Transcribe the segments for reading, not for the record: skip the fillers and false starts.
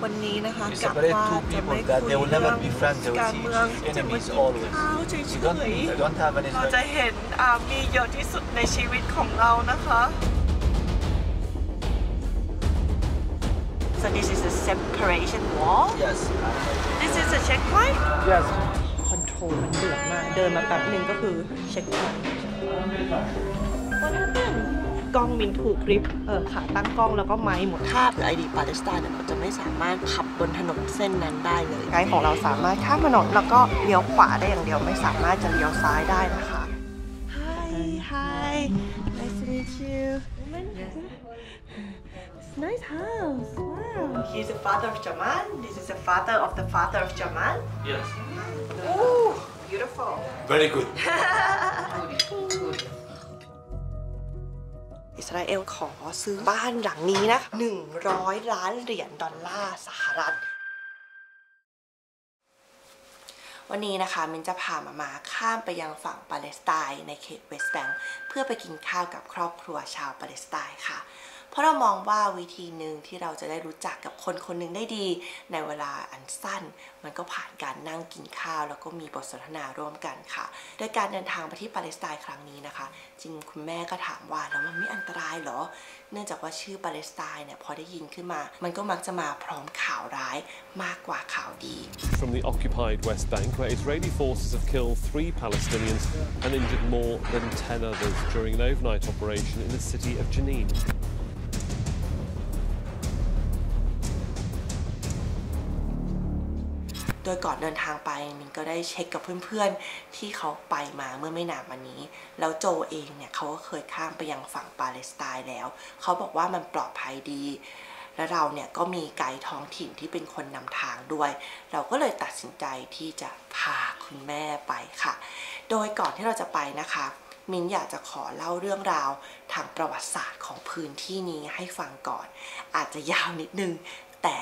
วันนี้นะคะกลับว่าจะไม่คุยเรื่องการเมืองจะมากินข้าวเฉยๆเราจะเห็นมีเยอะที่สุดในชีวิตของเรานะคะ So this is a separation wall. Yes. This is a checkpoint. Yes. คอนโทรลมันเดือดมากเดินมาแป๊บนึงก็คือเช็คพอยต์กล้องมินถูกกริปขาตั้งกล้องแล้วก็ไม้หมดถ้าถือ ID ปาเลสไตน์เนี่ยเราจะไม่สามารถขับบนถนนเส้นนั้นได้เลยไกด์ของเราสามารถข้ามถนนแล้วก็เลี้ยวขวาได้อย่างเดียวไม่สามารถจะเลี้ยวซ้ายได้นะคะ Hi nice to meet you It's a nice house wow He's the father of Jamal This is the father of the father of Jamal Yes. Oh beautiful Very good. อิสราเอลขอซื้อบ้านหลังนี้นะ$100 ล้านสหรัฐวันนี้นะคะมินจะพามาข้ามไปยังฝั่งปาเลสไตน์ในเขตเวสต์แบงก์เพื่อไปกินข้าวกับครอบครัวชาวปาเลสไตน์ค่ะเพราะเรามองว่าวิธีหนึ่งที่เราจะได้รู้จักกับคนคนหนึ่งได้ดีในเวลาอันสั้นมันก็ผ่านการนั่งกินข้าวแล้วก็มีบทสนทนาร่วมกันค่ะโดยการเดินทางไปที่ปาเลสไตน์ครั้งนี้นะคะจริงคุณแม่ก็ถามว่าแล้วมันไม่อันตรายเหรอเนื่องจากว่าชื่อปาเลสไตน์เนี่ยพอได้ยินขึ้นมามันก็มักจะมาพร้อมข่าวร้ายมากกว่าข่าวดี From the occupied West Bank, where Israeli forces have killed 3 Palestinians and injured more than 10 others during an overnight operation in the city of Jenin. โดยก่อนเดินทางไปมินก็ได้เช็คกับเพื่อนๆที่เขาไปมาเมื่อไม่นานมานี้แล้วโจเองเนี่ยเขาก็เคยข้ามไปยังฝั่งปาเลสไตน์แล้วเขาบอกว่ามันปลอดภัยดีและเราเนี่ยก็มีไกด์ท้องถิ่นที่เป็นคนนำทางด้วยเราก็เลยตัดสินใจที่จะพาคุณแม่ไปค่ะโดยก่อนที่เราจะไปนะคะมินอยากจะขอเล่าเรื่องราวทางประวัติศาสตร์ของพื้นที่นี้ให้ฟังก่อนอาจจะยาวนิดนึงแต่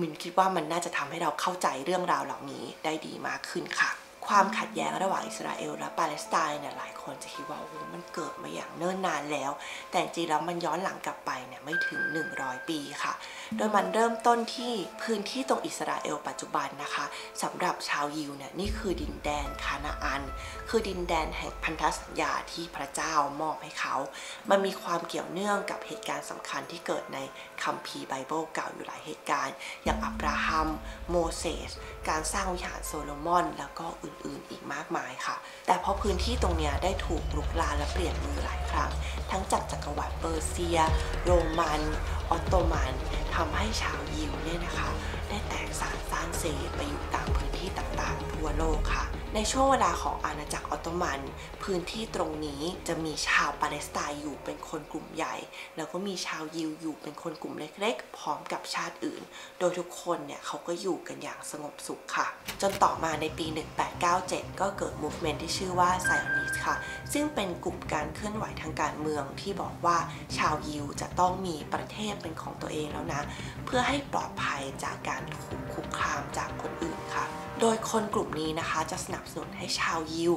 มินคิดว่ามันน่าจะทำให้เราเข้าใจเรื่องราวเหล่านี้ได้ดีมากขึ้นค่ะความขัดแย้งระหว่างอิสราเอลและปาเลสไตน์เนี่ยหลายคนจะคิดว่าโอ้มันเกิดมาอย่างเนิ่นนานแล้วแต่จริงๆแล้วมันย้อนหลังกลับไปเนี่ยไม่ถึง100 ปีค่ะโดยมันเริ่มต้นที่พื้นที่ตรงอิสราเอลปัจจุบันนะคะสำหรับชาวยิวเนี่ยนี่คือดินแดนคานาอันคือดินแดนแห่งพันธสัญญาที่พระเจ้ามอบให้เขามันมีความเกี่ยวเนื่องกับเหตุการณ์สำคัญที่เกิดในคัมภีร์ไบเบิลเก่าอยู่หลายเหตุการณ์อย่างอับราฮัมโมเสสการสร้างวิหารโซโลมอนแล้วก็อื่นๆอีกมากมายค่ะแต่พอพื้นที่ตรงนี้ได้ถูกลุกลามและเปลี่ยนมือหลายครั้งทั้งจากจักรวรรดิเปอร์เซียโรมันออตโตมันทำให้ชาวยิวเนี่ยนะคะได้แตกสานซ่านเซไปอยู่ตามพื้นที่ต่างๆทั่วโลกค่ะในช่วงเวลาของอาณาจักรออตโตมันพื้นที่ตรงนี้จะมีชาวปาเลสไตน์อยู่เป็นคนกลุ่มใหญ่แล้วก็มีชาวยิวอยู่เป็นคนกลุ่มเล็กๆพร้อมกับชาติอื่นโดยทุกคนเนี่ยเขาก็อยู่กันอย่างสงบสุขค่ะจนต่อมาในปี 1897 ก็เกิด movement ที่ชื่อว่า Zionist ค่ะซึ่งเป็นกลุ่มการเคลื่อนไหวทางการเมืองที่บอกว่าชาวยิวจะต้องมีประเทศเป็นของตัวเองแล้วนะเพื่อให้ปลอดภัยจากการถูกคุกคามจากคนอื่นค่ะโดยคนกลุ่มนี้นะคะจะสนับสนุนให้ชาวยิว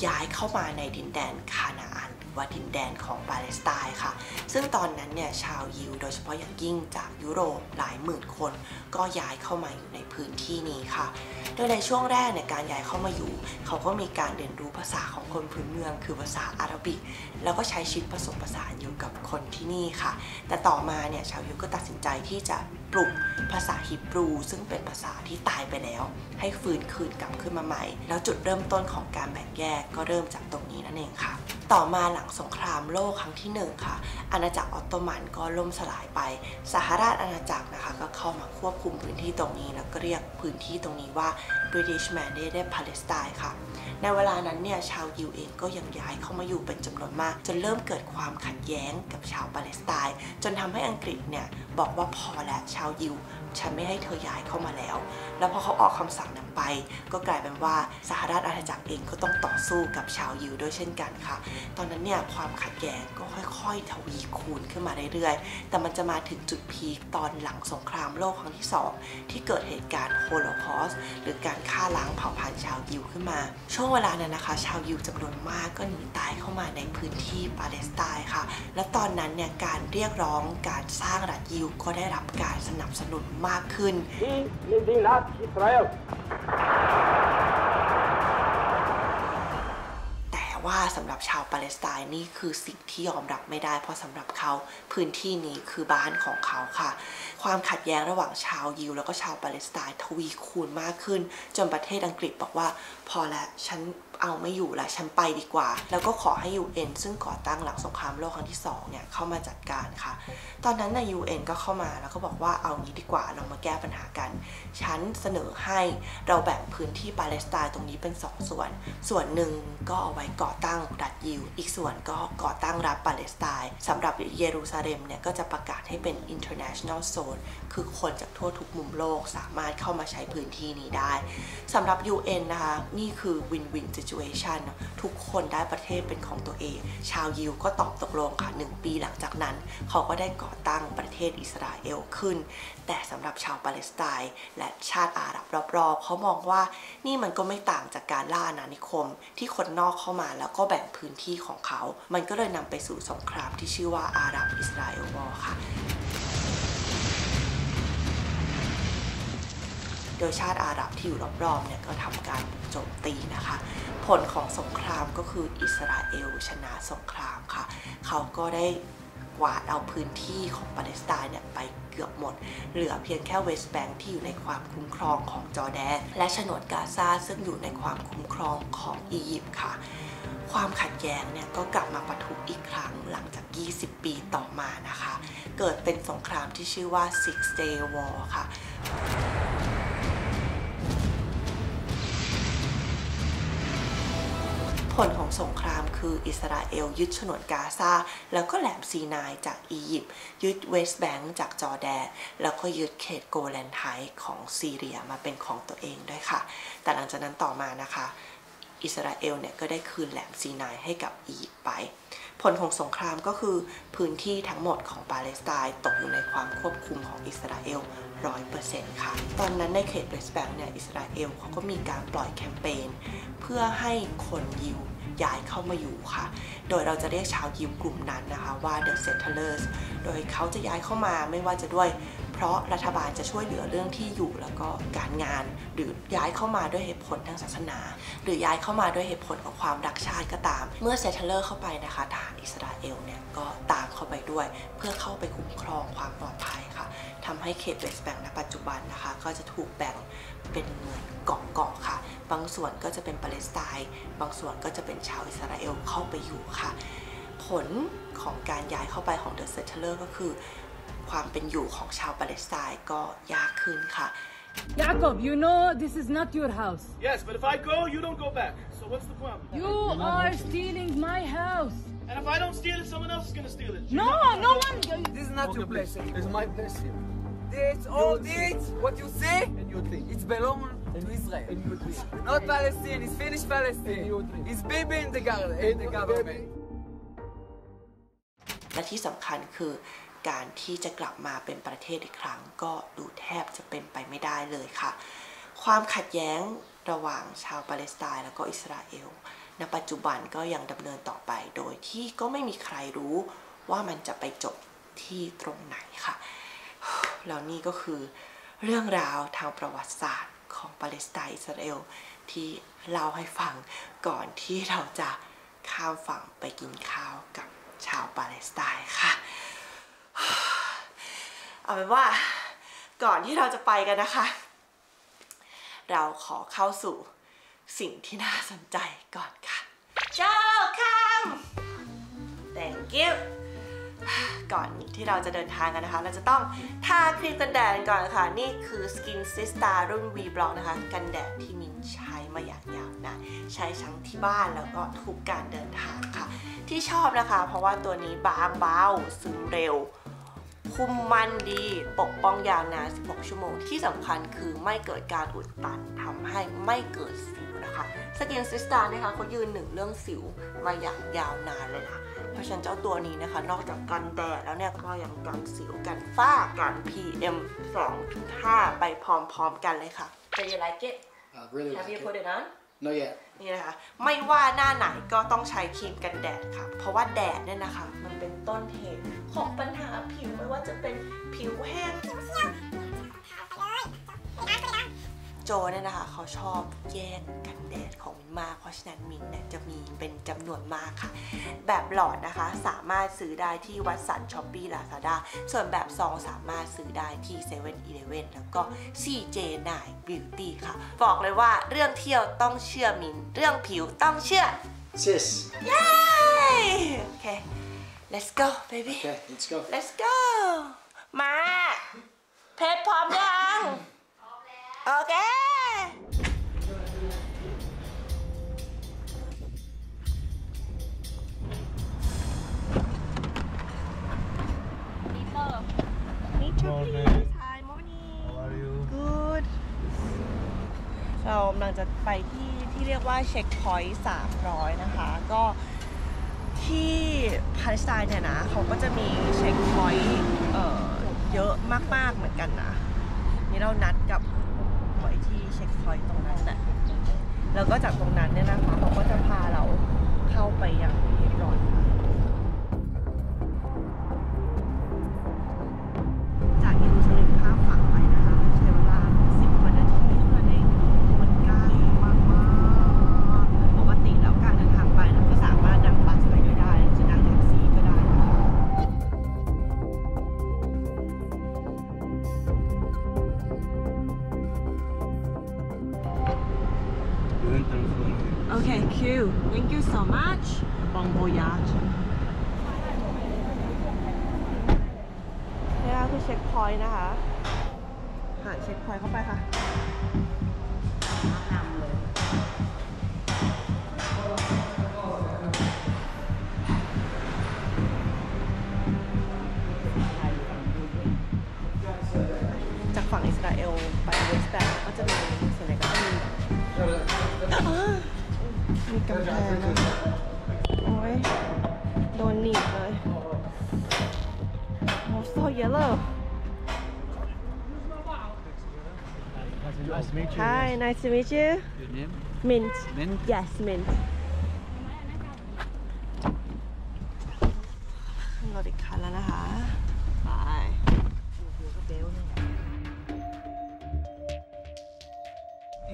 ย้ายเข้ามาในดินแดนคานาอันว่าดินแดนของปาเลสไตน์ค่ะซึ่งตอนนั้นเนี่ยชาวยิวโดยเฉพาะอย่างยิ่งจากยุโรปหลายหมื่นคนก็ย้ายเข้ามาอยู่ในพื้นที่นี้ค่ะโดยในช่วงแรกเนี่ยการย้ายเข้ามาอยู่เขาก็มีการเรียนรู้ภาษาของคนพื้นเมืองคือภาษาอาหรับิกแล้วก็ใช้ชีวิตผสมผสานอยู่กับคนที่นี่ค่ะแต่ต่อมาเนี่ยชาวยิวก็ตัดสินใจที่จะปลุกภาษาฮีบรูซึ่งเป็นภาษาที่ตายไปแล้วให้ฟื้นคืนกลับขึ้นมาใหม่แล้วจุดเริ่มต้นของการแบ่งแยกก็เริ่มจากตรงนี้นั่นเองค่ะต่อมาหลังสงครามโลกครั้งที่1ค่ะอาณาจักรออตโตมันก็ล่มสลายไปสหราชอาณาจักรนะคะก็เข้ามาควบคุมพื้นที่ตรงนี้แล้วก็เรียกพื้นที่ตรงนี้ว่า British Mandate Palestine ค่ะในเวลานั้นเนี่ยชาวยิวเองก็ยังย้ายเข้ามาอยู่เป็นจำนวนมากจนเริ่มเกิดความขัดแย้งกับชาวปาเลสไตน์จนทำให้อังกฤษเนี่ยบอกว่าพอแล้วชาวยิวฉันไม่ให้เธอย้ายเข้ามาแล้วพอเขาออกคำสั่งนั้นไปก็กลายเป็นว่าสหราชอาณาจักรเองก็ต้องต่อสู้กับชาวยิวด้วยเช่นกันค่ะตอนนั้นเนี่ยความขัดแย้งก็ค่อยๆทวีคูณขึ้นมาเรื่อยๆแต่มันจะมาถึงจุดพีคตอนหลังสงครามโลกครั้งที่2ที่เกิดเหตุการณ์โฮโลคอสต์หรือการ ฆ่าล้างเผ่าพันธุ์ชาวยิวขึ้นมาช่วงเวลานั้นนะคะชาวยิวจำนวนมากก็หนีตายเข้ามาในพื้นที่ปาเลสไตน์ค่ะและตอนนั้นเนี่ยการเรียกร้องการสร้างรัฐยิวก็ได้รับการสนับสนุนมากขึ้นว่าสำหรับชาวปาเลสไตน์นี่คือสิ่งที่ยอมรับไม่ได้เพราะสำหรับเขาพื้นที่นี้คือบ้านของเขาค่ะความขัดแย้งระหว่างชาวยิวแล้วก็ชาวปาเลสไตน์ทวีคูณมากขึ้นจนประเทศอังกฤษบอกว่าพอละฉันเอาไม่อยู่ละฉันไปดีกว่าแล้วก็ขอให้ UN ซึ่งก่อตั้งหลังสงครามโลกครั้งที่2เนี่ยเข้ามาจัดการค่ะตอนนั้นใน UN ก็เข้ามาแล้วก็บอกว่าเอางี้ดีกว่าเรามาแก้ปัญหากันฉันเสนอให้เราแบ่งพื้นที่ปาเลสไตน์ตรงนี้เป็น2ส่วนหนึ่งก็เอาไว้ก่อตั้งรัฐยิวอีกส่วนก็ก่อตั้งรัฐปาเลสไตน์สำหรับเยรูซาเล็มเนี่ยก็จะประกาศให้เป็น international zone คือคนจากทั่วทุกมุมโลกสามารถเข้ามาใช้พื้นที่นี้ได้สำหรับ UN นะคะนี่คือ win-win situation ทุกคนได้ประเทศเป็นของตัวเองชาวยิวก็ตอบตกลงค่ะ1 ปีหลังจากนั้นเขาก็ได้ก่อตั้งประเทศอิสราเอลขึ้นแต่สำหรับชาวปาเลสไตน์และชาติอาหรับรอบๆเขามองว่านี่มันก็ไม่ต่างจากการล่าอาณานิคมที่คนนอกเข้ามาแล้วก็แบ่งพื้นที่ของเขามันก็เลยนำไปสู่สงครามที่ชื่อว่าอาหรับอิสราเอลวอร์ค่ะโดยชาติอาหรับที่อยู่รอบๆเนี่ยก็ทำการโจมตีนะคะผลของสงครามก็คืออิสราเอลชนะสงครามค่ะเขาก็ได้กวาดเอาพื้นที่ของปาเลสไตน์เนี่ยไปเกือบหมดเหลือเพียงแค่เวสต์แบงก์ที่อยู่ในความคุ้มครองของจอร์แดนและฉนวนกาซาซึ่งอยู่ในความคุ้มครองของอียิปต์ค่ะความขัดแย้งเนี่ยก็กลับมาปะทุอีกครั้งหลังจาก20 ปีต่อมานะคะเกิดเป็นสงครามที่ชื่อว่า Six Day War ค่ะผลของสงครามคืออิสราเอลยึดฉนวนกาซาแล้วก็แหลมซีนายจากอียิปต์ยึดเวสต์แบงก์จากจอร์แดนแล้วก็ยึดเขตโกแลนไฮท์ของซีเรียมาเป็นของตัวเองด้วยค่ะแต่หลังจากนั้นต่อมานะคะอิสราเอลเนี่ยก็ได้คืนแหลมซีนายให้กับอียิปต์ไปผลของสงครามก็คือพื้นที่ทั้งหมดของปาเลสไตน์ตกอยู่ในความควบคุมของอิสราเอล100% ค่ะตอนนั้นในเขตเวสต์แบงก์เนี่ยอิสราเอลเขาก็มีการปล่อยแคมเปญเพื่อให้คนยิวย้ายเข้ามาอยู่ค่ะโดยเราจะเรียกชาวยิวกลุ่มนั้นนะคะว่า The Settlers โดยเขาจะย้ายเข้ามาไม่ว่าจะด้วยเพราะรัฐบาลจะช่วยเหลือเรื่องที่อยู่แล้วก็การงานหรือย้ายเข้ามาด้วยเหตุผลทางศาสนาหรือย้ายเข้ามาด้วยเหตุผลของความรักชาติก็ตามเมื่อ Settler เข้าไปนะคะทหารอิสราเอลเนี่ยก็ตามเข้าไปด้วยเพื่อเข้าไปคุ้มครองความปลอดภัยค่ะทำให้เขตเวสต์แบงก์ในปัจจุบันนะคะก็จะถูกแบ่งเป็นเหมือนเกาะค่ะบางส่วนก็จะเป็นปาเลสไตน์บางส่วนก็จะเป็นชาวอิสราเอลเข้าไปอยู่ค่ะผลของการย้ายเข้าไปของ The Settler ก็คือความเป็นอยู่ของชาวปาเลสไตน์ก็ยากขึ้นค่ะ Jacob, you know this is not your house. Yes, but if I go, you don't go back. So what's the problem? You are stealing my house. And if I don't steal it, someone else is gonna steal it. No, no one. This is not your place. It's my place here. It's all this, what you see, And you think. it's belong to Israel. And you think. Not Palestine, it's finished Palestine. And you think. It's Bibi in the government. และที่สำคัญคือการที่จะกลับมาเป็นประเทศอีกครั้งก็ดูแทบจะเป็นไปไม่ได้เลยค่ะความขัดแย้งระหว่างชาวปาเลสไตน์แล้วก็อิสราเอลณปัจจุบันก็ยังดำเนินต่อไปโดยที่ก็ไม่มีใครรู้ว่ามันจะไปจบที่ตรงไหนค่ะแล้วนี่ก็คือเรื่องราวทางประวัติศาสตร์ของปาเลสไตน์อิสราเอลที่เล่าให้ฟังก่อนที่เราจะข้ามฝั่งไปกินข้าวกับชาวปาเลสไตน์ค่ะเอาเป็นว่าก่อนที่เราจะไปกันนะคะเราขอเข้าสู่สิ่งที่น่าสนใจก่อนค่ะเจ้าคำ thank you ก่อนที่เราจะเดินทางกันนะคะเราจะต้องทาครีมกันแดดก่อนค่ะนี่คือ Skin Sister รุ่น V Block นะคะกันแดดที่มินใช้มาอย่างยาวนานใช้ทั้งที่บ้านแล้วก็ทุกการเดินทางค่ะที่ชอบนะคะเพราะว่าตัวนี้บางเบาซึมเร็วคุมมันดีปกป้องยาวนาน16 ชั่วโมงที่สำคัญคือไม่เกิดการอุดตันทำให้ไม่เกิดสิวนะคะ Skin Sister นะคะเขายืนหนึ่งเรื่องสิวมาอย่างยาวนานเลยนะเพราะฉะนั้นเจ้าตัวนี้นะคะนอกจากกันแดดแล้วเนี่ยก็ยังกันสิวกันฝ้ากัน PM 2.5 ไปพร้อมๆกันเลยค่ะ Do you like it? Really Have like you it. put it on Not yet. นี่นะคะไม่ว่าหน้าไหนก็ต้องใช้ครีมกันแดดค่ะเพราะว่าแดดเนี่ยนะคะมันเป็นต้นเหตุของปัญหาผิวไม่ว่าจะเป็นผิวแห้งโจเนี่ยนะคะเขาชอบแย่งกันแดดของมินมากเพราะฉะนั้นมินเนี่ยจะมีเป็นจำนวนมากค่ะแบบหลอดนะคะสามารถซื้อได้ที่วัดสันช้อปปี้ลาซาด้าส่วนแบบซองสามารถซื้อได้ที่เซเว่นอีเลฟเว่นแล้วก็ CJ9 Beauty ค่ะบอกเลยว่าเรื่องเที่ยวต้องเชื่อมินเรื่องผิวต้องเชื่อ Sis. เย้โอเค let's go baby Okay, let's go. let's go มาเพชรพร้อมยังโอเคHi morning How are you? Good เรากำลังจะไปที่เรียกว่าเช็คพอยต์300นะคะก็ที่ปาเลสไตน์เนี่ยนะเขาก็จะมีเช็คพอยต์เยอะมากๆเหมือนกันนะนี่เรานัดกับไว้ที่เช็คพอยต์ตรงนั้นแหละแล้วก็จากตรงนั้นเนี่ยนะคะเขาก็จะพาเราเข้าไปยังเฮบรอนจากเยรูซาเล็มข้ามฝั่งไปนะคะใช้เวลา10 กว่านาทีเท่านั้นเองมันใกล้มากๆปกติแล้วการเดินทางไปเราก็สามารถนั่งบัสไปด้วยได้หรือจะนั่งแท็กซี่ก็ได้นะคะ Okay, cool. Thank you so much. Bon voyage. นี่นะคะคือเช็คพอยต์นะคะผ่านเช็คพอยต์เข้าไปค่ะนำเลยจากฝั่งอิสราเอลไปเวสต์แบงก์ก็จะมีส่วนใหญ่ก็จะมีมีกำแพงนะโอ้ยโดนหนีบเลยโอ้ so yellow Nice to meet you. Hi nice to meet you Your name? Mint Mint? Yes Mint ขึ้นรถอีกคันแล้วนะคะไป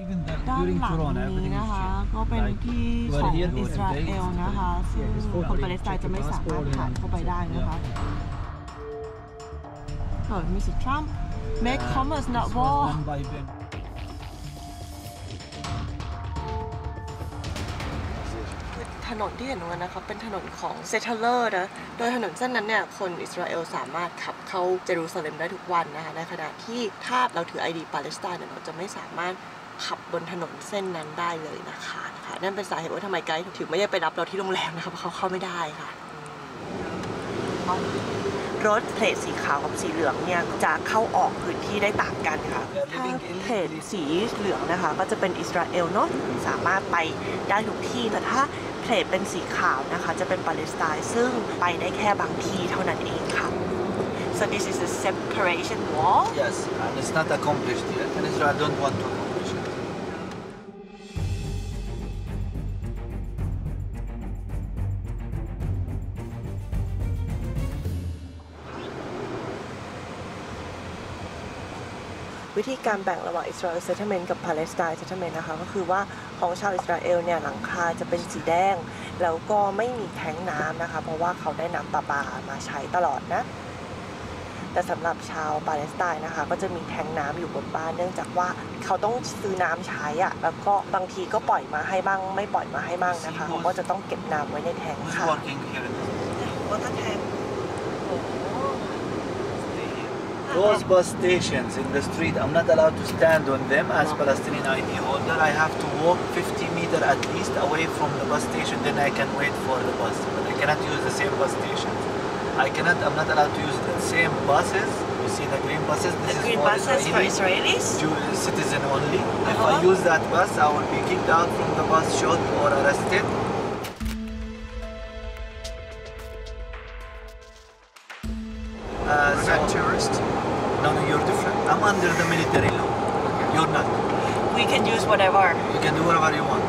Even that ด้าน during หลัง Corona, นี้ everything นะคะ is ก็เป็นที่ของอิสราเอลนะคะซึ่งคนปาเลสไตน์จะไม่สามารถผ่านเข้าไปได้นะคะMr. Trump make commerce not war done by Ben. ถนนที่เห็นตรงนั้นนะคะเป็นถนนของเซทัลเลอร์นะโดยถนนเส้นนั้นเนี่ยคนอิสราเอลสามารถขับเข้าเยรูซาเล็มได้ทุกวันนะคะในขณะที่ถ้าเราถือ ID ปาเลสไตน์เนี่ยเราจะไม่สามารถขับบนถนนเส้นนั้นได้เลยนะคะนั่นเป็นสาเหตุว่าทำไมไกด์ถึงไม่ได้ไปรับเราที่โรงแรมนะคะเพราะเขาเข้าไม่ได้ค่ะรถเพลทสีขาวกับสีเหลืองเนี่ยจะเข้าออกพื้นที่ได้ต่างกันค่ะถ้าเพลทสีเหลืองนะคะก็จะเป็นอิสราเอลเนาะสามารถไปได้ทุกที่แต่ถ้าเพลทเป็นสีขาวนะคะจะเป็นปาเลสไตน์ซึ่งไปได้แค่บางที่เท่านั้นเองค่ะ so this is a separation wall Yes, and it's not accomplished yet, and Israel don't want to accomplish it.วิธีการแบ่งระหว่างอิสราเอลเซตเทเมนต์กับปาเลสไตน์เซตเทเมนต์นะคะก็คือว่าของชาวอิสราเอลเนี่ยหลังคาจะเป็นสีแดงแล้วก็ไม่มีแท้งน้ำนะคะเพราะว่าเขาได้น้ำประปามาใช้ตลอดนะแต่สำหรับชาวปาเลสไตน์นะคะก็จะมีแท้งน้ำอยู่บนบ้านเนื่องจากว่าเขาต้องซื้อน้ำใช้อะแล้วก็บางทีก็ปล่อยมาให้บ้างไม่ปล่อยมาให้บ้างนะคะเขาก็จะต้องเก็บน้ำไว้ในแท้ง Who's ค่ะ working here? ว่าก็แท้ง Those bus stations in the street, I'm not allowed to stand on them as Palestinian ID holder. I have to walk 50 meters at least away from the bus station, then I can wait for the bus. But I cannot use the same bus stations. I'm not allowed to use the same buses. You see the green buses? This The is green for buses for Israelis? Jewish citizen only. If I use that bus, I will be kicked out from the bus, shot or arrested. You're not tourist? No, you're different. I'm under the military law. You're not. we can use whatever You can do whatever you want.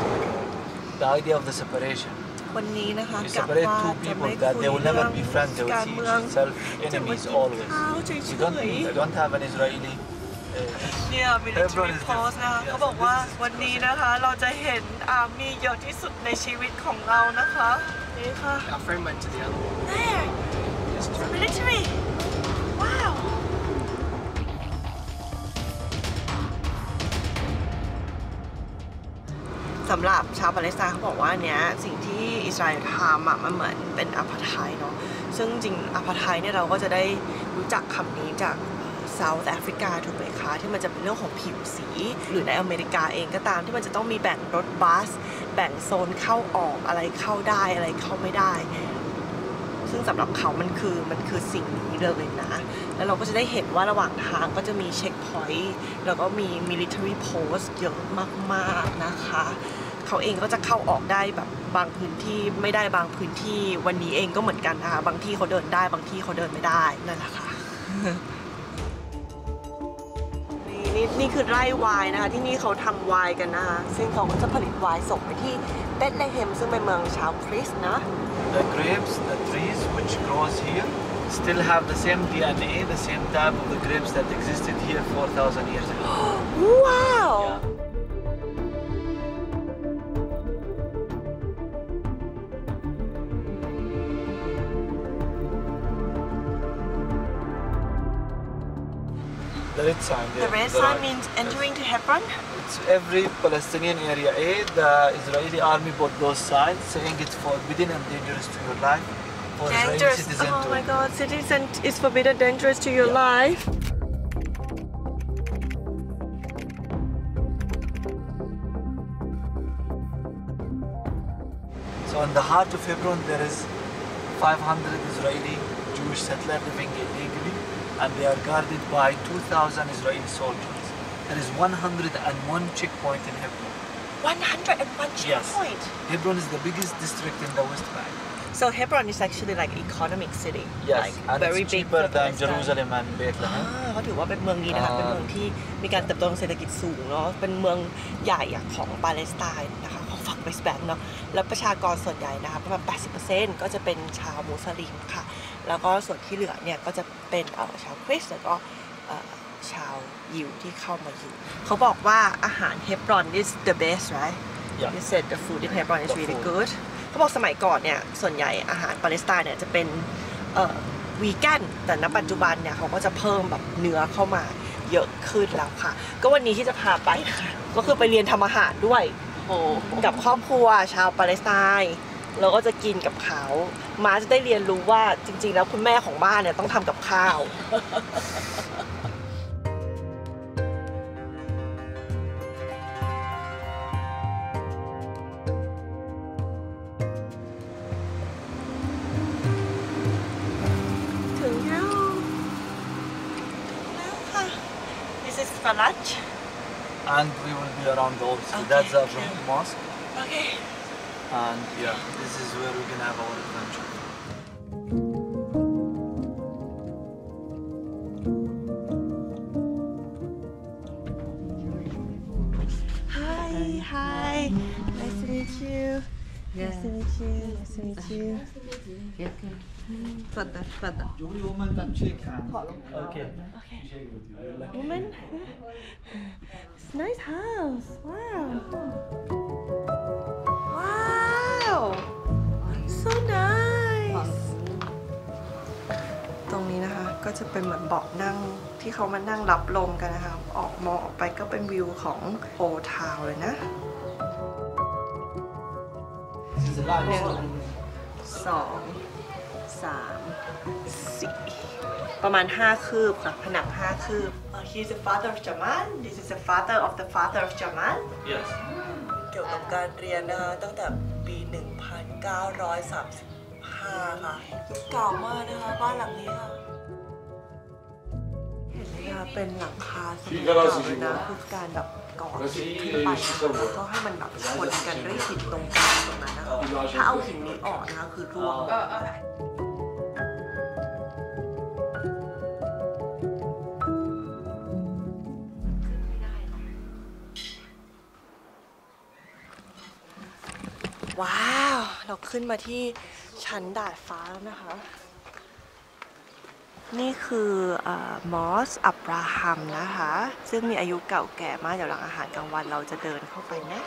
The idea of the separation. วันนี้นะคะ You กะ separate ว่า two จะ people ไม่ that คุย they will เรื่ never อง be friends. They will การ see เมือง each self จะมา enemies กิน always. ข้าวเฉ You ย don't have an Israeli. ๆเนี่ย military post นะคะเขาบอกว่าวันนี้นะคะเราจะเห็นอาร์มี่เยอะที่สุดในชีวิตของเรานะคะนี่ค่ะ Our friend went to the other one. There military wowสำหรับชาวปาเลสไตน์เขาบอกว่าเนี้ยสิ่งที่อิสราเอลทำมันเหมือนเป็นอัปาไทด์เนาะซึ่งจริงอัปาไทด์เนี่ยเราก็จะได้รู้จักคำนี้จากเซาท์แอฟริกาถูกไหมคะที่มันจะเป็นเรื่องของผิวสีหรือในอเมริกาเองก็ตามที่มันจะต้องมีแบ่งรถบัสแบ่งโซนเข้าออกอะไรเข้าได้อะไรเข้าไม่ได้ซึ่งสำหรับเขามันคือสิ่งนี้เลยนะแล้วเราก็จะได้เห็นว่าระหว่างทางก็จะมีเช็คพอยต์แล้วก็มี military post เยอะมากๆนะคะเขาเองก็จะเข้าออกได้แบบบางพื้นที่ไม่ได้บางพื้นที่วันนี้เองก็เหมือนกันนะคะบางที่เขาเดินได้บางที่เขาเดินไม่ได้นั่นแหละค่ะ นี่คือไร่ไวน์นะคะที่นี่เขาทำไวน์กันนะคะซึ่งเขาก็จะผลิตไวน์ส่งไปที่เบธเลเฮมซึ่งเป็นเมืองชาวคริสต์นะ The grapes, the trees which grows here, still have the same DNA, the same type of the grapes that existed here 4,000 years ago. ว้าว The red sign there. The red sign means entering to Hebron. It's every Palestinian area A, the Israeli army put those signs saying it's forbidden and dangerous to your life for Israeli Dangerous. citizen Oh to. my God, citizen is forbidden, dangerous to your life. So in the heart of Hebron there is 500 Israeli Jewish settlers living illegally and they are guarded by 2,000 Israeli soldiers. There is 101 checkpoint in Hebron. 101 checkpoint. Hebron is the biggest district in the West Bank. So Hebron is actually like economic city. Yes, like and very it's big cheaper for than Palestine. Jerusalem and Bethlehem. เขาถือว่าเป็นเมืองนี้นะคะเป็นเมืองที่มีการเติบโตทางเศรษฐกิจสูงเนาะเป็นเมืองใหญ่ของปาเลสไตน์นะคะของฝั่งเวสต์แบงค์เนาะแล้วประชากรส่วนใหญ่นะคะประมาณ 80% ก็จะเป็นชาวมุสลิมค่ะแล้วก็ส่วนที่เหลือเนี่ยก็จะเป็นชาวคริสต์แล้วก็ชาวยิวที่เข้ามาอยู่เขาบอกว่าอาหารเฮบรอน is the best right Yeah. you said the food in Hebron is The really food. good เขาบอกสมัยก่อนเนี่ยส่วนใหญ่อาหารปาเลสไตน์เนี่ยจะเป็นวีแกนแต่ณปัจจุบันเนี่ยเขาก็จะเพิ่มแบบเนื้อเข้ามาเยอะขึ้นแล้วค่ะก็วันนี้ที่จะพาไปนะคะก็คือไปเรียนทำอาหารด้วยกับครอบครัวชาวปาเลสไตน์เราก็จะกินกับเขามาจะได้เรียนรู้ว่าจริงๆแล้วคุณแม่ของบ้านเนี่ยต้องทำกับข้าว ถึงแล้วค่ะ This is for lunch And we will be around also. Okay. That's the Abraham Mosque. okay And yeah, this is where we can have our adventure. Hi nice to meet you nice to meet you nice to meet you تفضل Julie woman can shake hands. Okay. woman it's a nice house wow wow so nice ตรงนี้นะคะก็จะเป็นเหมือนเบาะนั่งที่เขามานั่งรับลมกันนะคะออกมองออกไปก็เป็นวิวของโอทาวเลยนะ This is the last 1 2 3 4ประมาณ5คืบค่ะผนัง5คืบ He's the father of Jamal This is the father of the father of Jamal Yes. เกี่ยวกับการเรียนนะคะตั้งแต่ปี 1935 ค่ะยุคเก่ามากนะคะบ้านหลังนี้ค่ะเห็นไหมคะเป็นหลังคาสมัยเก่าเลยนะคือการแบบก่อหินขึ้นไปนะคะแล้วก็ให้มันแบบชนกันด้วยหินตรงกลางตรงนั้นนะคะถ้าเอาหินนี้ออกนะคะคือร่วง ว้าว เราขึ้นมาที่ชั้นดาดฟ้าแล้วนะคะ นี่คือมอสอับราฮัมนะคะ ซึ่งมีอายุเก่าแก่มากเดี๋ยวหลังอาหารกลางวันเราจะเดินเข้าไปนะ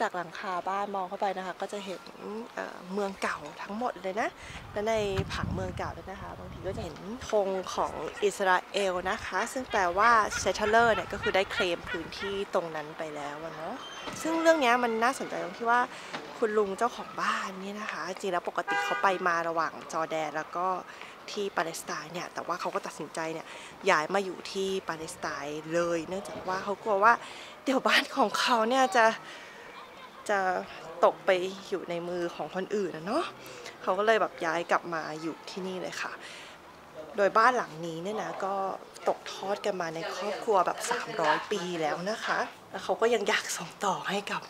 จากหลังคาบ้านมองเข้าไปนะคะก็จะเห็นเมืองเก่าทั้งหมดเลยนะและในผังเมืองเก่าด้วยนะคะบางทีก็จะเห็นธงของอิสราเอลนะคะซึ่งแปลว่า settler เนี่ยก็คือได้เคลมพื้นที่ตรงนั้นไปแล้วเนาะซึ่งเรื่องนี้มันน่าสนใจตรงที่ว่าคุณลุงเจ้าของบ้านนี่นะคะจริงแล้วปกติเขาไปมาระหว่างจอร์แดนแล้วก็ที่ปาเลสไตน์เนี่ยแต่ว่าเขาก็ตัดสินใจเนี่ยย้ายมาอยู่ที่ปาเลสไตน์เลยเนื่องจากว่าเขากลัวว่าเดี๋ยวบ้านของเขาเนี่ยจะตกไปอยู่ในมือของคนอื่นนะเนาะเขาก็เลยแบบย้ายกลับมาอยู่ที่นี่เลยค่ะโดยบ้านหลังนี้เนี่ยนะก็ตกทอดกันมาในครอบครัวแบบ300 ปีแล้วนะคะแล้วเขาก็ยังอยากส่งต่อให้กับ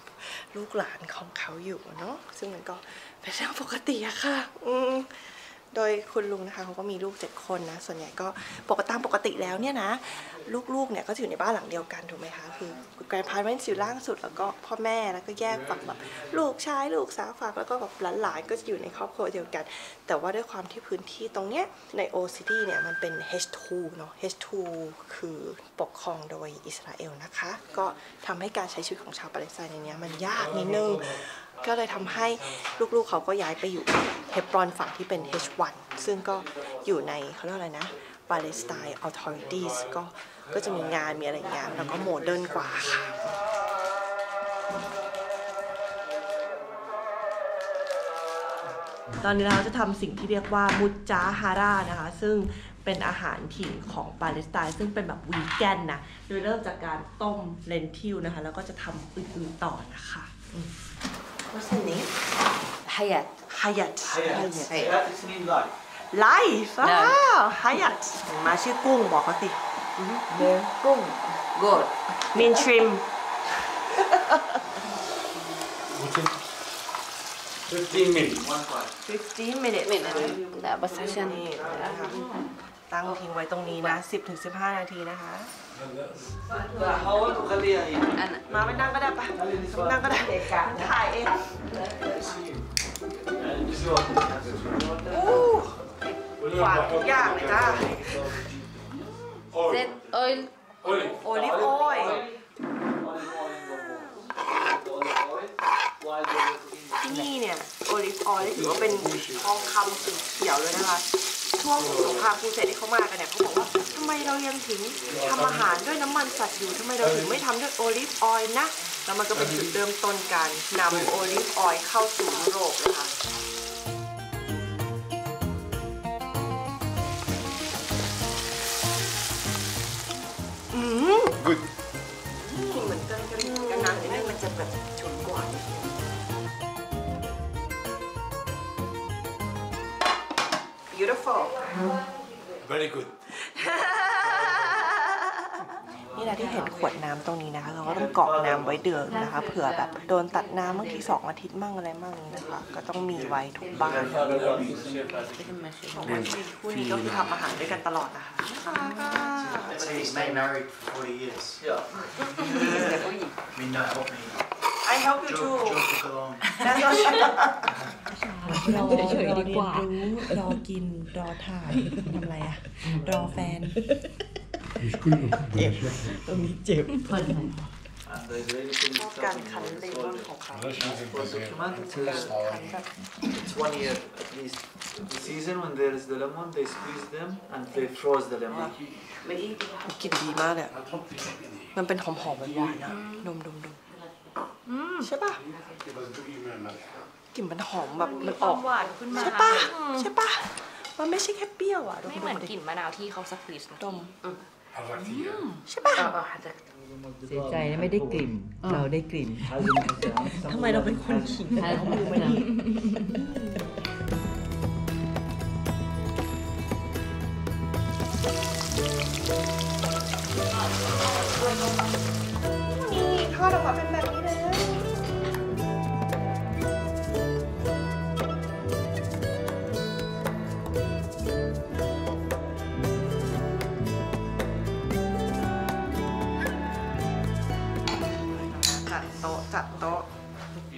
ลูกหลานของเขาอยู่เนาะซึ่งมันก็เป็นเรื่องปกติอะค่ะโดยคุณลุงนะคะเขาก็มีลูก7 คนนะส่วนใหญ่ก็ตามปกติแล้วเนี่ยนะลูกๆเนี่ยก็จะอยู่ในบ้านหลังเดียวกันถูกไหมคะคือแกรนด์พาเรนต์อยู่ล่างสุดแล้วก็พ่อแม่แล้วก็แยกฝั่งแบบลูกชายลูกสาวฝั่งแล้วก็แบบหลานๆก็จะอยู่ในครอบครัวเดียวกันแต่ว่าด้วยความที่พื้นที่ตรงเนี้ยในโอซิตี้เนี่ยมันเป็น H2 เนาะ H2 คือปกครองโดยอิสราเอลนะคะก็ทำให้การใช้ชีวิตของชาวปาเลสไตน์ในนี้มันยากนิดนึงก็เลยทำให้ลูกๆเขาก็ย้ายไปอยู่เฮบรอนฝั่งที่เป็น H1 ซึ่งก็อยู่ในเขาเรียกอะไรนะ Palestine Authorities ก็จะมีงานมีอะไรอย่างเงี้ยแล้วก็โมเดิร์นกว่าค่ะตอนนี้เราจะทำสิ่งที่เรียกว่ามุจจาฮารานะคะซึ่งเป็นอาหารถิ่นของปาเลสไตน์ซึ่งเป็นแบบวีแกนนะโดยเริ่มจากการต้มเลนทิลนะคะแล้วก็จะทำอื่นๆต่อนะคะWhat's the name? Hayat. Hayat. Hayat is mean life. Life. ว้าว Hayat มาชื่อกุ้งบอกเขาสิกุ้ง Good. Mean shrimp. 15 minutes. 15 minutes. لا بس عشان นี่นะคะตั้งทิ้งไว้ตรงนี้นะ10-15 นาทีนะคะ حاولت اخليها هي มาไม่นั่งก็ได้ปะนั่งก็ได้ถ่ายเองฝากทุกอย่างเลยจ้า Red oil. โอลิฟออยล์ที่นี่เนี่ยโอลิฟออยล์ถือว่าเป็นทองคำสีเขียวเลยนะคะช่วงสงครามครูเสดที่เขามากันเนี่ยเขาบอกว่าทำไมเรายังถึงทำอาหารด้วยน้ำมันสัตว์อยู่ทำไมเราถึงไม่ทำด้วยโอลิฟออยล์นะแล้วมันก็เป็นจุดเริ่มต้นการนำโอลิฟออยล์เข้าสู่ยุโรปนะคะGood. เหมือนกันนะแต่นี่มันจะแบบฉุนกว่า Beautiful Very good. นี่แหละที่เห็นขวดน้ำตรงนี้นะคะเราก็ต้องกรอกน้ำไว้เดือดนะคะเผื่อแบบโดนตัดน้ำบางที2 อาทิตย์มั่งอะไรมั่งนะคะก็ต้องมีไว้ทุกบ้านคู่นี้ก็คือทำอาหารด้วยกันตลอดนะคะ been married for 40 years. Yeah. Me not help me. I help you too Joe took along. เราเฉยดีกว่ารอกินรอถ่ายทำอะไรอะรอแฟนตรงนี้เจ็บ And the Israeli thing ชอบการคันเลมอนของเขา was documented. It's 1 year at least. The season when there is the lemon, they squeeze them and they froze the lemon. กลิ่นดีมากเลยมันเป็นหอมๆหวานๆอะดมใช่ป่ะกลิ่นมันหอมแบบมันออกหวานขึ้นมาใช่ป่ะมันไม่ใช่แค่เปรี้ยวอ่ะไม่เหมือนกลิ่นมะนาวที่เขาสควีซดมใช่ป่ะเสียใจนะไม่ได้กลิ่นเราได้กลิ่น ทำไมเราเป็นคนขิงเขามือไม่ดีนี่ทอดออกมาเป็นแบบนี้เลย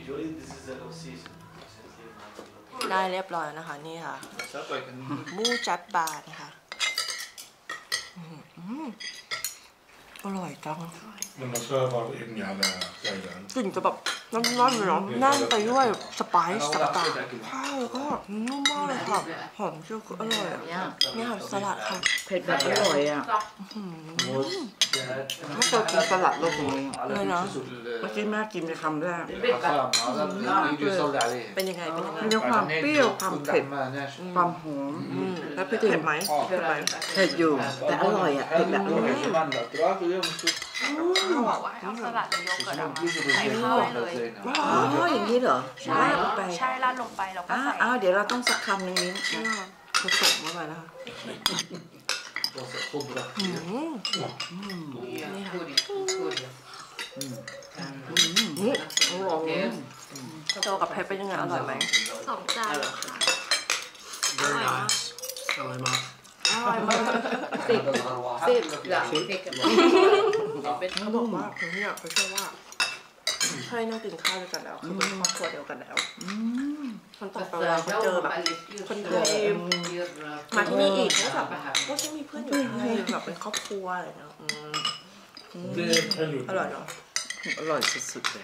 Usually this is the low season. ได้เรียบร้อยนะคะนี่ค่ะมูจัดบาร์นะคะอร่อยจัง Men man servar in i alla ställen. กลิ่นจะแบบร้อนๆเลยเนาะแน่นไปด้วยสไปซ์ต่างๆข้าวก็นุ่มมากเลยค่ะหอมชื่อคืออร่อยนี่ค่ะสลัดค่ะ เผ็ดแบบอร่อยอ่ะไม่เคยกินสลัดโลกนี้ เลยเนาะ เมื่อกี้แม่กินไปคำแรก เป็นยังไงเป็นยังไง มีความเปรี้ยวความเผ็ดความหอม แล้วเผ็ดไหมเผ็ดไหม เผ็ดอยู่แต่อร่อยอ่ะเผ็ดแบบอร่อย สลัดโยเกิร์ตออกมาใส่ข้าวเลย อ๋ออย่างนี้เหรอ ใช่ใช่ราดลงไปแล้วก็ใส่ เดี๋ยวเราต้องสักคำหนึ่งนี้ ผสมเข้าไปนะคะโจกับเพชรเป็นยังไงอร่อยไหม 2 จานค่ะ Very nice. อร่อยมาก อร่อยมาก10อย่าง10เขาบอกว่าคนนี้เขาเชื่อว่าให้นั่งกินข้าวด้วยกันแล้วคือเป็นครอบครัวเดียวกันแล้วคนต่อไปเราเจอแบบคนไทยมาที่นี่อีกก็แบบก็จะมีเพื่อนอยู่ไทยแบบเป็นครอบครัวอะไรเนาะอร่อยเนาะ อร่อยสุดๆเลย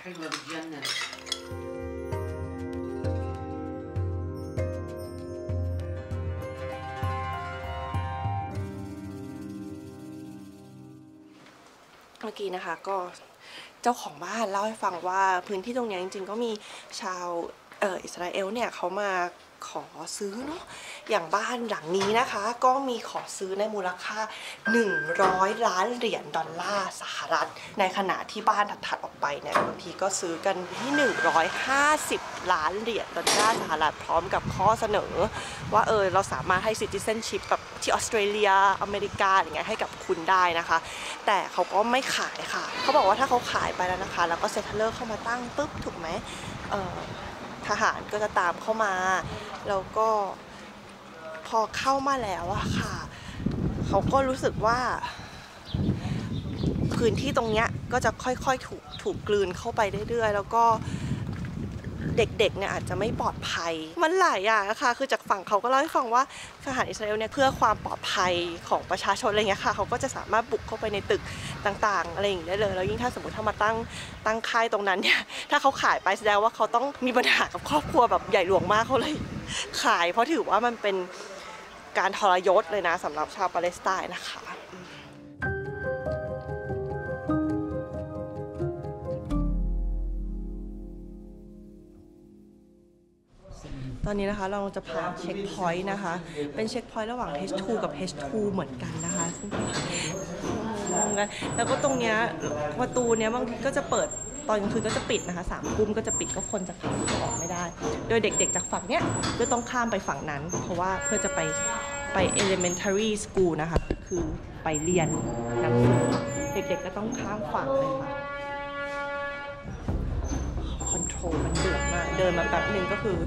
เมื่อกี้นะคะก็เจ้าของบ้านเล่าให้ฟังว่าพื้นที่ตรงนี้จริงๆก็มีชาวอิสราเอลเนี่ยเขามาขอซื้อเนาะอย่างบ้านหลังนี้นะคะก็มีขอซื้อในมูลค่า$100 ล้านสหรัฐในขณะที่บ้านถัดๆออกไปเนี่ยบางทีก็ซื้อกันที่$150 ล้านสหรัฐพร้อมกับข้อเสนอว่าเราสามารถให้ citizenship แบบที่ออสเตรเลียอเมริกาอย่างเงี้ยให้กับคุณได้นะคะแต่เขาก็ไม่ขายค่ะเขาบอกว่าถ้าเขาขายไปแล้วนะคะแล้วก็เซตเทเลอร์เข้ามาตั้งปุ๊บถูกไหมทหารก็จะตามเข้ามาแล้วก็พอเข้ามาแล้วอะค่ะเขาก็รู้สึกว่าพื้นที่ตรงเนี้ยก็จะค่อยๆถูกกลืนเข้าไปเรื่อยๆแล้วก็เด็กๆเนี่ยอาจจะไม่ปลอดภัยมันหลายอย่างนะคะคือจากฝั่งเขาก็เล่าให้ฟังว่าทหารอิสราเอลเนี่ยเพื่อความปลอดภัยของประชาชนอะไรเงี้ยค่ะเขาก็จะสามารถบุกเข้าไปในตึกต่างๆอะไรอย่างเงี้ยได้เลยแล้วยิ่งถ้าสมมติถ้ามาตั้งค่ายตรงนั้นเนี่ยถ้าเขาขายไปแสดงว่าเขาต้องมีปัญหากับครอบครัวแบบใหญ่หลวงมากเขาเลยขายเพราะถือว่ามันเป็นการทรยศเลยนะสำหรับชาวปาเลสไตน์นะคะตอนนี้นะคะเราจะผ่านเช็คพอยต์นะคะเป็นเช็คพอยต์ระหว่าง H2 กับ H2 เหมือนกันนะคะซึ่งแล้วก็ตรงเนี้ยประตูเนี้ยบางทีก็จะเปิดตอนกลางคืนก็จะปิดนะคะ3 ทุ่มก็จะปิดก็คนจะเข้าออกไม่ได้โดยเด็กๆจากฝั่งเนี้ยก็ต้องข้ามไปฝั่งนั้นเพราะว่าเพื่อจะไป elementary school นะคะคือไปเรียนหนังสือเด็กๆก็ต้องข้ามฝั่งเลยค่ะคอนโทรลมันเดือดมากเดินมาแป๊บนึงก็คือ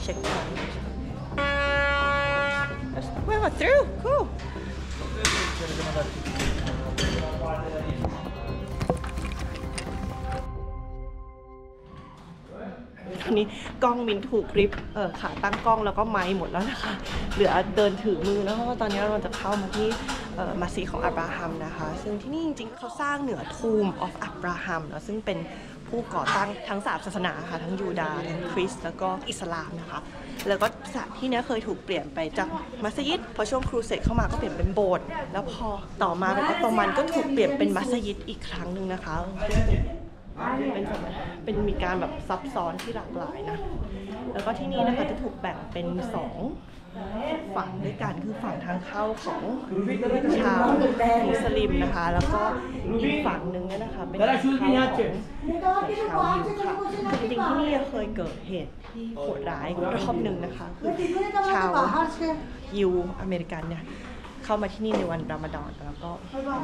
เช็คพอยต์ We're through cool ทีนี้กล้องมินถูกคลิปขาตั้งกล้องแล้วก็ไมค์หมดแล้วนะคะเหลือเดินถือมือแล้วเพราะว่าตอนนี้เราจะเข้ามาที่มัสยิดของอับราฮัมนะคะซึ่งที่นี่จริงๆเขาสร้างเหนือ Tomb of Abraham นะซึ่งเป็นผู้ก่อตั้งทั้ง3ศาสนาค่ะทั้งยูดาห์ทั้งคริสต์แล้วก็อิสลามนะคะแล้วก็สถานที่นี้เคยถูกเปลี่ยนไปจากมัสยิดพอช่วงครูเสดเข้ามาก็เปลี่ยนเป็นโบสถ์แล้วพอต่อมาเป็นออตโตมันก็ถูกเปลี่ยนเป็นมัสยิดอีกครั้งหนึ่งนะคะเป็นมีการแบบซับซ้อนที่หลากหลายนะแล้วก็ที่นี่นะคะจะถูกแบ่งเป็น2ฝั่งด้วยกันคือฝั่งทางเข้าของชาวมุสลิมนะคะแล้วก็อีกฝั่งหนึ่งเนี่ยนะคะเป็นทางเข้าของชาวยิวค่ะจริงๆที่นี่เคยเกิดเหตุที่โหดร้ายรอบหนึ่งนะคะคือชาวยิวอเมริกันเนี่ยเข้ามาที่นี่ในวันรอมฎอนแล้วก็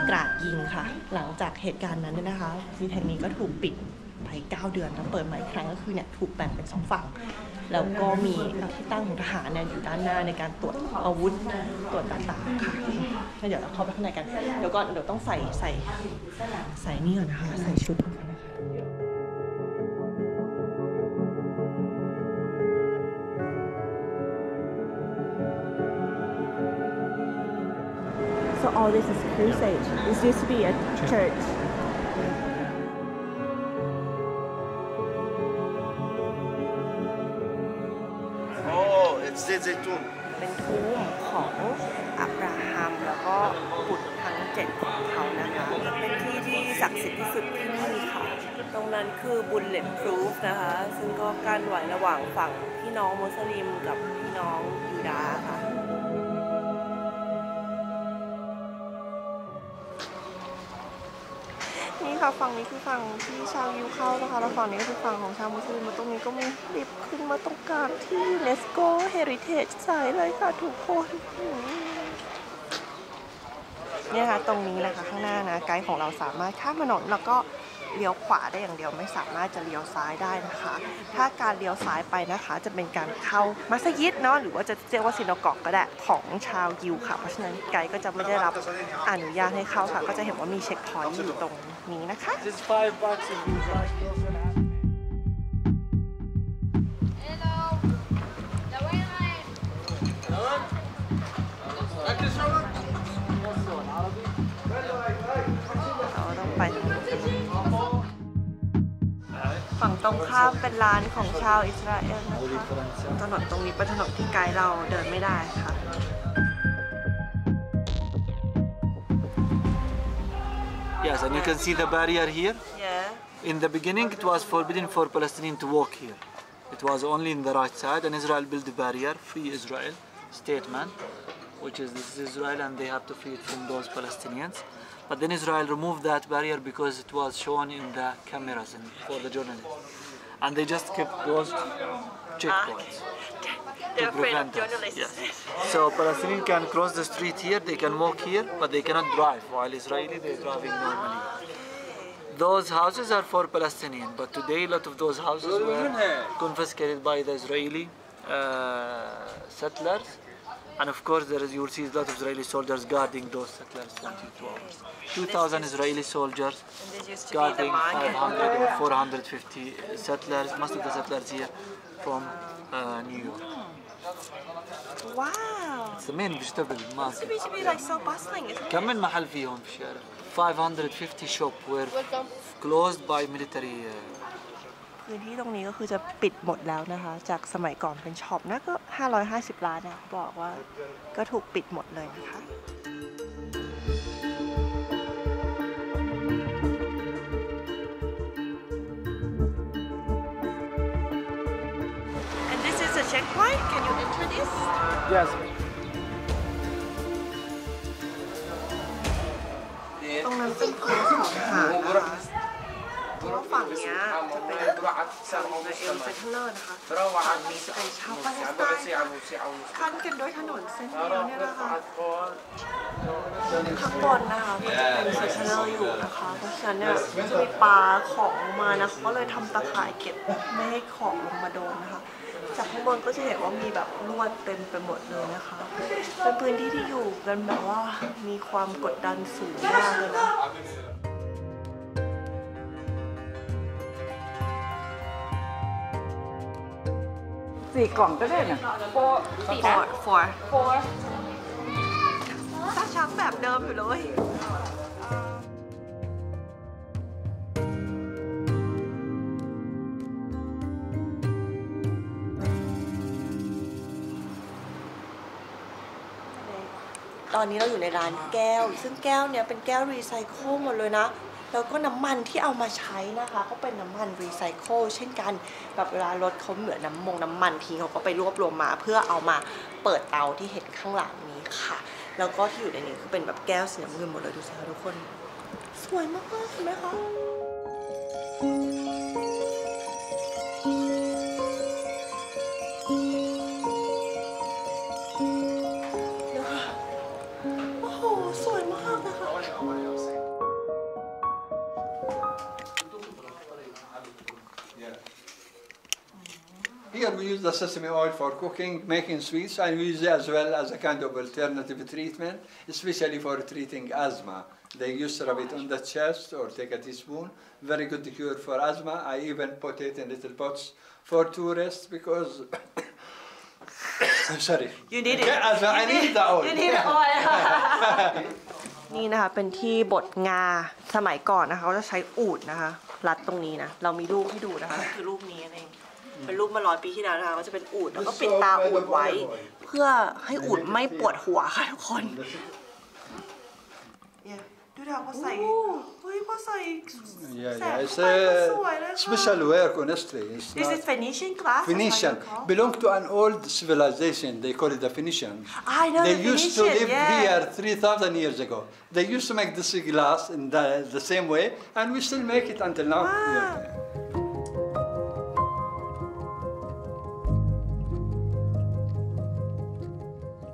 กราดยิงค่ะหลังจากเหตุการณ์นั้นเนี่ยนะคะมัสยิดแห่งนี้ก็ถูกปิดไป9 เดือนแล้วเปิดใหม่อีกครั้งก็คือเนี่ยถูกแบ่งเป็น2 ฝั่งแล้วก็มีที่ตั้งของทหารเนี่ยอยู่ด้านหน้าในการตรวจอาวุธตรวจต่างๆค่ะเดี๋ยวเราเข้าไปข้างในกันเดี๋ยวต้องใส่นี่ก่อนนะคะใส่ชุดก่อนนะคะ all this is crusade. This used to be a church. Oh, it's Zaytun. เป็นทุ่มของอับราฮัมแล้วก็บุตรทั้ง7ของเขานะคะ เป็นที่ที่ศักดิ์สิทธิ์ที่สุดที่นี่ค่ะ ตรงนั้นคือบุลเลตพรูฟนะคะ ซึ่งก็กั้นไว้ระหว่างฝั่งพี่น้องมุสลิมกับพี่น้องยูดาห์ค่ะ นี่ค่ะฝั่งนี้คือฝั่งที่ชาวยิวเข้านะคะแล้วฝั่งนี้ก็คือฝั่งของชาวมุสลิมมาตรงนี้ก็มีลิฟต์ขึ้นมาตรงกลางที่ UNESCO Heritage Site เลยค่ะทุกคนเนี่ยค่ะตรงนี้นะคะข้างหน้านะไกด์ของเราสามารถข้ามถนนแล้วก็เลี้ยวขวาได้อย่างเดียวไม่สามารถจะเลี้ยวซ้ายได้นะคะถ้าการเลี้ยวซ้ายไปนะคะจะเป็นการเข้ามัสยิดเนาะหรือว่าจะเรียกว่าซินาโกกก็ได้ของชาวยิวค่ะเพราะฉะนั้นไกด์ก็จะไม่ได้รับอนุญาตให้เข้าค่ะก็จะเห็นว่ามีเช็คพอยต์อยู่ตรงนี้นะคะ เราต้องไปฝั่งตรงข้ามเป็นร้านของชาวอิสราเอลนะคะถนนตรงนี้เป็นถนนที่ไกด์เราเดินไม่ได้ค่ะ Yes, and you can see the barrier here. Yeah. In the beginning, it was forbidden for Palestinians to walk here. It was only in the right side, and Israel built a barrier, free Israel, statement, which is this is Israel, and they have to free it from those Palestinians. But then Israel removed that barrier because it was shown in the cameras and for the journalists, and they just kept those checkpoints. They're afraid of journalists. Yes. So Palestinians can cross the street here, they can walk here, but they cannot drive, while Israeli they're driving normally. Those houses are for Palestinians, but today a lot of those houses were confiscated by the Israeli settlers. And of course, you will see a lot of Israeli soldiers guarding those settlers 22 hours. 2,000 Israeli soldiers guarding 500 or 450 settlers, most of the settlers here from New York. Wow. It's the main vegetable market. It should be like so bustling, isn't it? كم من محل فيهم في الشارع؟ 550 shop were closed by military. พื้นที่ตรงนี้ก็คือจะปิดหมดแล้วนะคะจากสมัยก่อนเป็นช็อปนะก็550 ล้านนะบอกว่าก็ถูกปิดหมดเลยนะคะ And this is a checkpoint. Can you enter this? Yes. ตรงนั้นเป็นโค้งของหาดนะคะเพราะว่าฝั่งนี้จะเป็นชาวอิสราเอลเซตเทอร์นะคะฝั่งนี้จะเป็นชาวปาเลสไตน์ขั้นกันด้วยถนนเส้นเดียวเนี่ยนะคะข้างบนนะคะก็จะเป็นเซตเทอร์อยู่นะคะเพราะฉะนั้นเนี่ยจะมีปลาของลงมานะเขาก็เลยทำตะข่ายเก็บไม่ให้ของลงมาโดนนะคะจากข้างบนก็จะเห็นว่ามีแบบลวดเต็มไปหมดเลยนะคะเป็นพื้นที่ที่อยู่กันแบบว่ามีความกดดันสูงมากเลยนะ4 กล่องก็ได้นะ four ตาช้างแบบเดิมอยู่เลยตอนนี้เราอยู่ในร้านแก้วซึ่งแก้วเนี่ยเป็นแก้วรีไซเคิลหมดเลยนะแล้วก็น้ำมันที่เอามาใช้นะคะก็เป็นน้ำมันรีไซเคิลเช่นกันแบบเวลารถเขาเหลือน้ำมันทิ้งเขาก็ไปรวบรวมมาเพื่อเอามาเปิดเตาที่เห็นข้างหลังนี้ค่ะแล้วก็ที่อยู่ในนี้คือเป็นแบบแก้วสีน้ำเงินหมดเลยดูสิคะทุกคนสวยมากๆเห็นไหมคะHere we use the sesame oil for cooking, making sweets, and we use it as well as a kind of alternative treatment, especially for treating asthma. They used to rub it on the chest or take a teaspoon. Very good cure for asthma. I even put it in little pots for tourists because sorry. You need it. I need the oil. You need the oil. นี่นะคะเป็นที่บดงาสมัยก่อนนะคะเขาจะใช้อูฐนะคะรัดตรงนี้นะเรามีรูปให้ดูนะคะคือรูปนี้เองเป็นรูปมา100 ปีที่แล้วนะคะก็จะเป็นอูฐแล้วก็ปิดตาอูฐไว้เพื่อให้อูฐไม่ปวดหัวค่ะทุกคนดูดาวพอใส่เฮ้ยพอใส่แสบเข้าไปก็สวยเลยค่ะ special work honestly. This is Phoenician glass. Phoenician belong to an old civilization. They call it the Phoenician. I know They the used to Phoenician, live yeah. here 3,000 years ago. They used to make this glass in the same way, and we still make it until now. Yeah.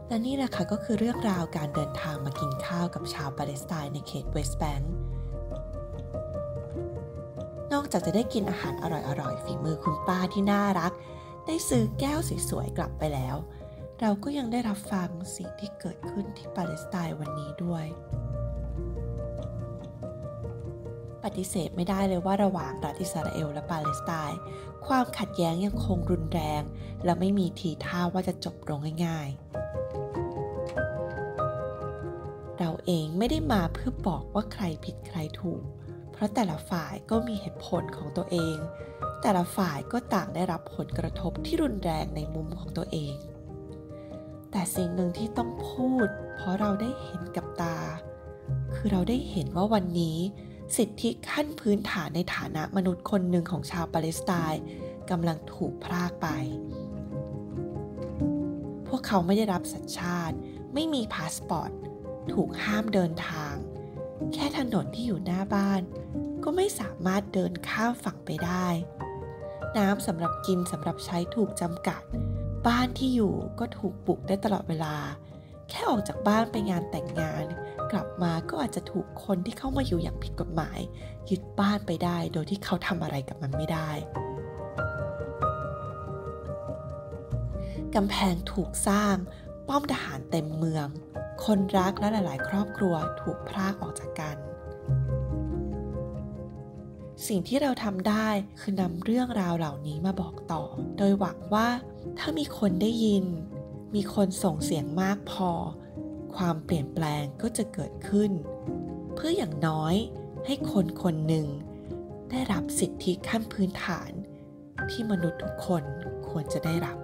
และนี่แหละค่ะก็คือเรื่องราวการเดินทางมากินข้าวกับชาวปาเลสไตน์ในเขตเวสต์แบงก์นอกจากจะได้กินอาหารอร่อยๆฝีมือคุณป้าที่น่ารักได้ซื้อแก้วสวยๆกลับไปแล้วเราก็ยังได้รับฟังสิ่งที่เกิดขึ้นที่ปาเลสไตน์วันนี้ด้วยปฏิเสธไม่ได้เลยว่าระหว่างรัฐอิสราเอลและปาเลสไตน์ความขัดแย้งยังคงรุนแรงและไม่มีทีท่าว่าจะจบลงง่ายๆเราเองไม่ได้มาเพื่อบอกว่าใครผิดใครถูกเพราะแต่ละฝ่ายก็มีเหตุผลของตัวเองแต่ละฝ่ายก็ต่างได้รับผลกระทบที่รุนแรงในมุมของตัวเองแต่สิ่งหนึ่งที่ต้องพูดเพราะเราได้เห็นกับตาคือเราได้เห็นว่าวันนี้สิทธิขั้นพื้นฐานในฐานะมนุษย์คนหนึ่งของชาวปาเลสไตน์กำลังถูกพรากไปพวกเขาไม่ได้รับสัญชาติไม่มีพาสปอร์ตถูกห้ามเดินทางแค่ถนนที่อยู่หน้าบ้านก็ไม่สามารถเดินข้ามฝั่งไปได้น้ำสำหรับกินสำหรับใช้ถูกจำกัดบ้านที่อยู่ก็ถูกปลุกได้ตลอดเวลาแค่ออกจากบ้านไปงานแต่งงานกลับมาก็อาจจะถูกคนที่เข้ามาอยู่อย่างผิดกฎหมายยึดบ้านไปได้โดยที่เขาทำอะไรกับมันไม่ได้กำแพงถูกสร้างป้อมทหารเต็มเมืองคนรักและหลายๆครอบครัวถูกพรากออกจากกันสิ่งที่เราทำได้คือนำเรื่องราวเหล่านี้มาบอกต่อโดยหวังว่าถ้ามีคนได้ยินมีคนส่งเสียงมากพอความเปลี่ยนแปลงก็จะเกิดขึ้นเพื่ออย่างน้อยให้คนคนหนึ่งได้รับสิทธิขั้นพื้นฐานที่มนุษย์ทุกคนควรจะได้รับ